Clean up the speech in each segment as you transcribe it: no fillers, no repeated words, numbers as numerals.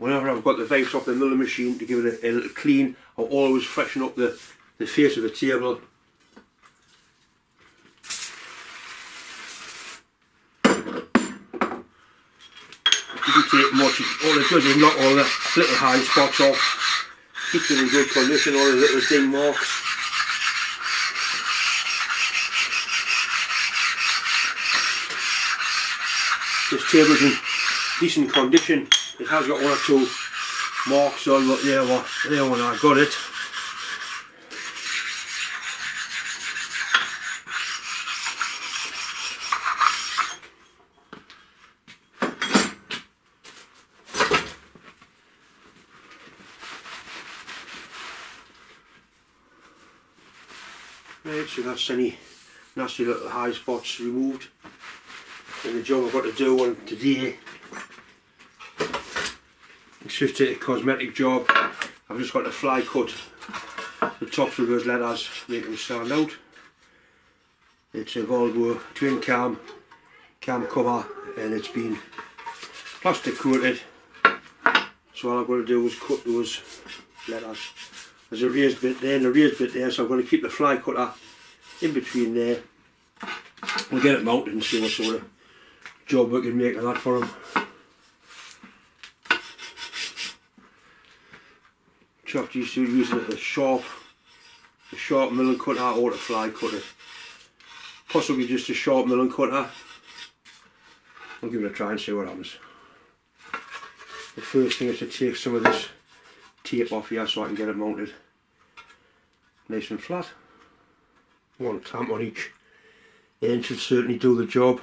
whenever I've got the vise off the milling machine to give it a little clean, I'll always freshen up the face of the table. It doesn't take much, all it does is knock all the little high spots off, keeps it in good condition, all the little ding marks. This table's in decent condition. It has got 1 or 2 marks on, but there when I got it. Right, so that's any nasty little high spots removed. And the job I've got to do on today, it's just a cosmetic job. I've just got to fly cut the tops of those letters, make them stand out. It's a Volvo twin cam cover, and it's been plastic coated. So all I've got to do is cut those letters. There's a raised bit there and a raised bit there, so I'm going to keep the fly cutter in between there. We'll get it mounted and see what sort of job we can make of that for him. Chopped used to using it as sharp milling cutter or the fly cutter. Possibly just a sharp milling cutter. I'll give it a try and see what happens. The first thing is to take some of this tape off here so I can get it mounted nice and flat. 1 clamp on each end should certainly do the job.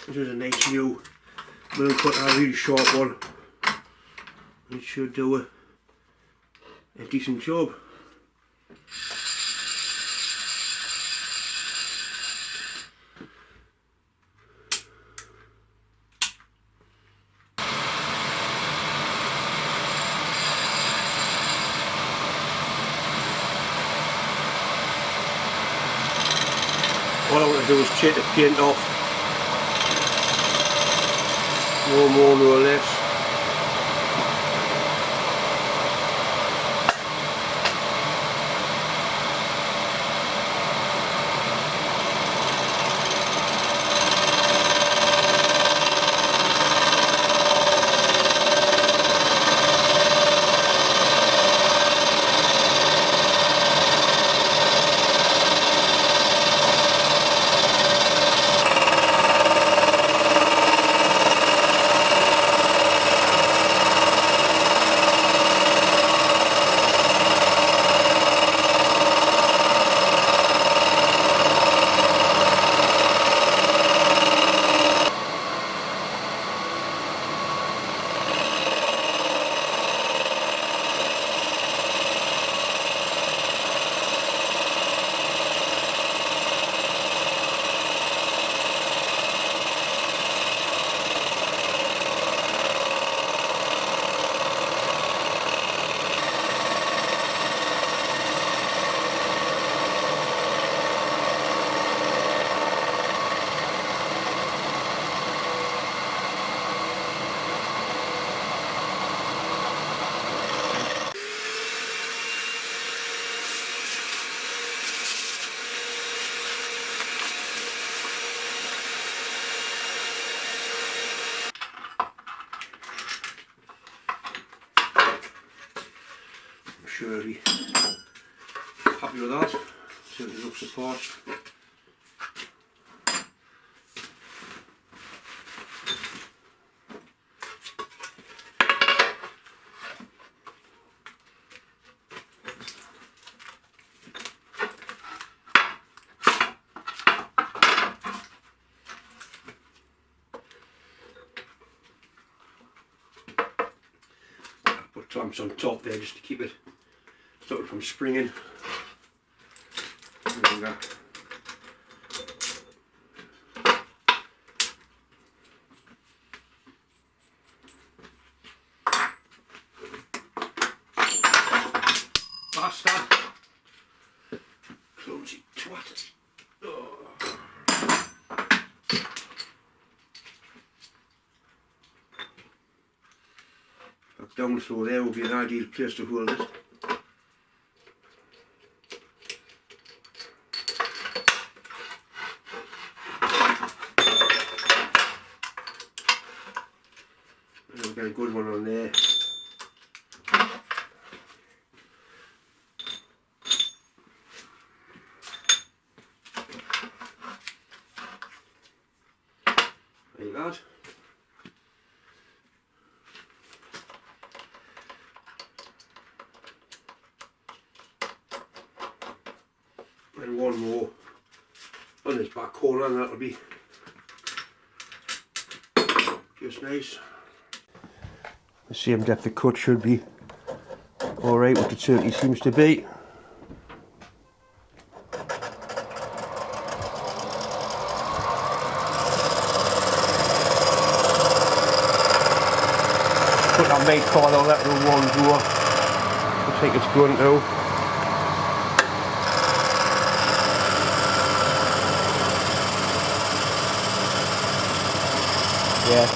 This is a nice new milling cutter, a really sharp one. It should do a decent job. All I want to do is take the paint off. No more, no less. sure he'll be happy with that. See what he looks apart. Put clamps on top there just to keep it sort of from springing. There we go. Bastard! Clumsy twat! Oh. That down through there would be an ideal place to hold it. We'll get a good one on there. Like that. And one more on this back corner, and that'll be just nice. The same depth of cut should be alright, what it certainly seems to be. Put that mate card on that little one door. I think it's going to. Yeah.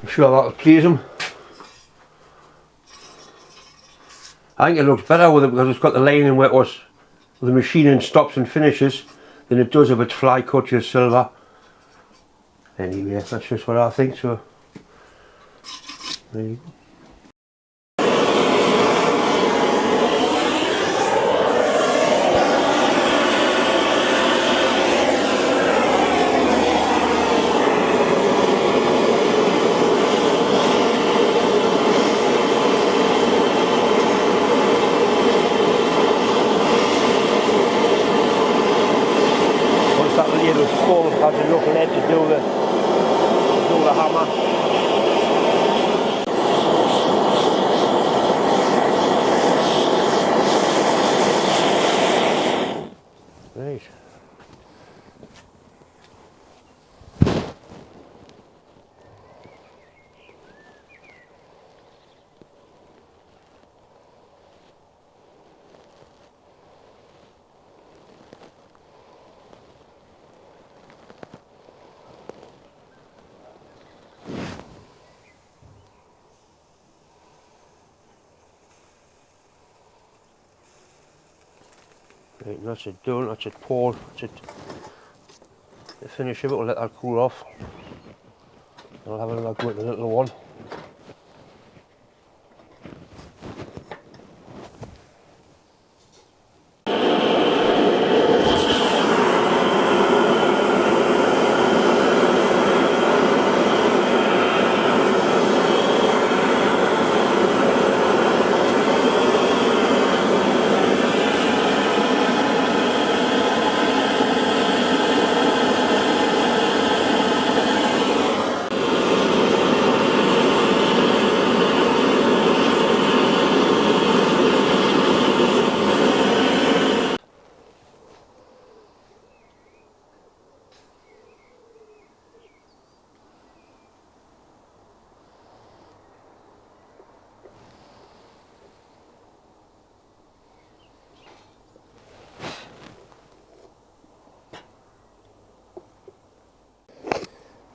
I'm sure that'll please him. I think it looks better with it because it's got the lining where it was, the machining stops and finishes, than it does if it's fly cut just silver. Anyway, that's just what I think, so there you go. Has enough lead to do the hammer. Right. Right, that's it done, that's it poured, that's it. The finish of it, we'll let that cool off. I'll have another go at the little one.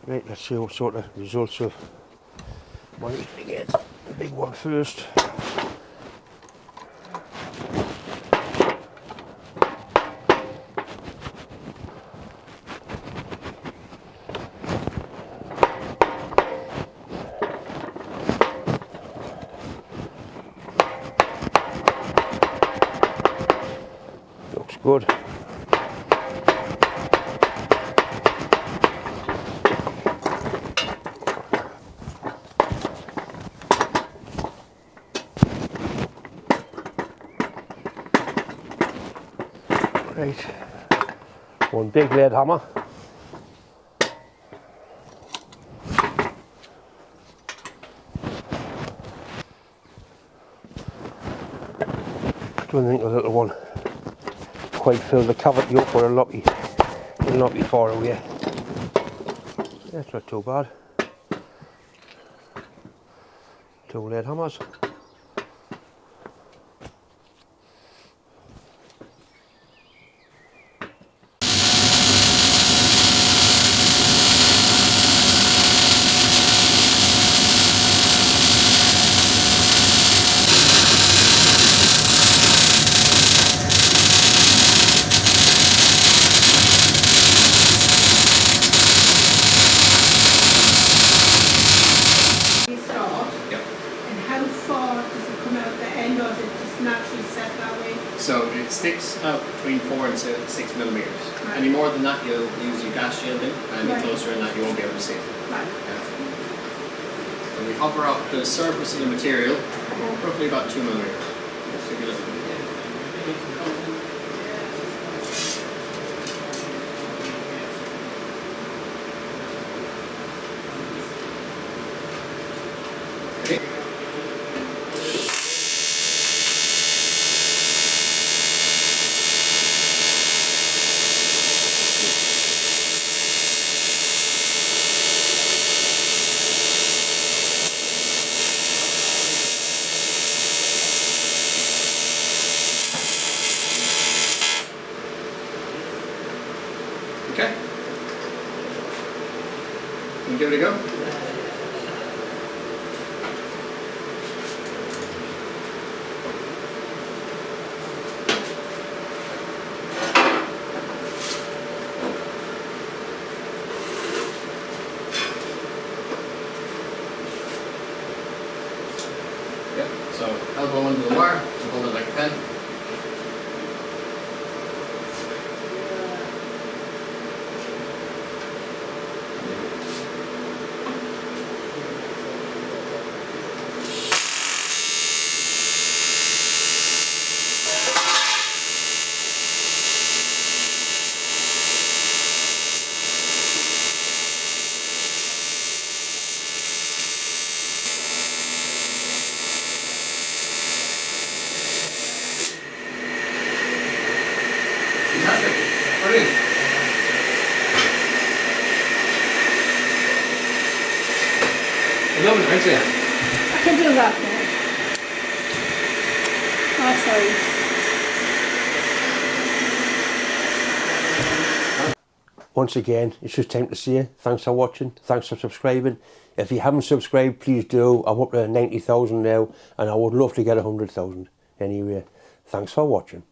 Right, let's see what sort of results of my get the big one first. Looks good. Right, one big lead hammer. Don't think the little one quite filled the cavity up, but it'll not be far away. That's not too bad. 2 lead hammers. So it sticks out between 4 and 6 millimeters. Right. Any more than that, you'll use your gas shielding, and any closer than that, you won't be able to see it. Right. Yeah. So we hover off the surface of the material, roughly about 2 millimeters. Just take a look. Okay. And give it a go. Yep, so elbow under the wire and hold it like a pen. Brilliant. Lovely, aren't you? I can do that now. Oh, sorry. Once again, it's just time to say thanks for watching, thanks for subscribing. If you haven't subscribed, please do. I'm up to 90,000 now, and I would love to get 100,000. Anyway, thanks for watching.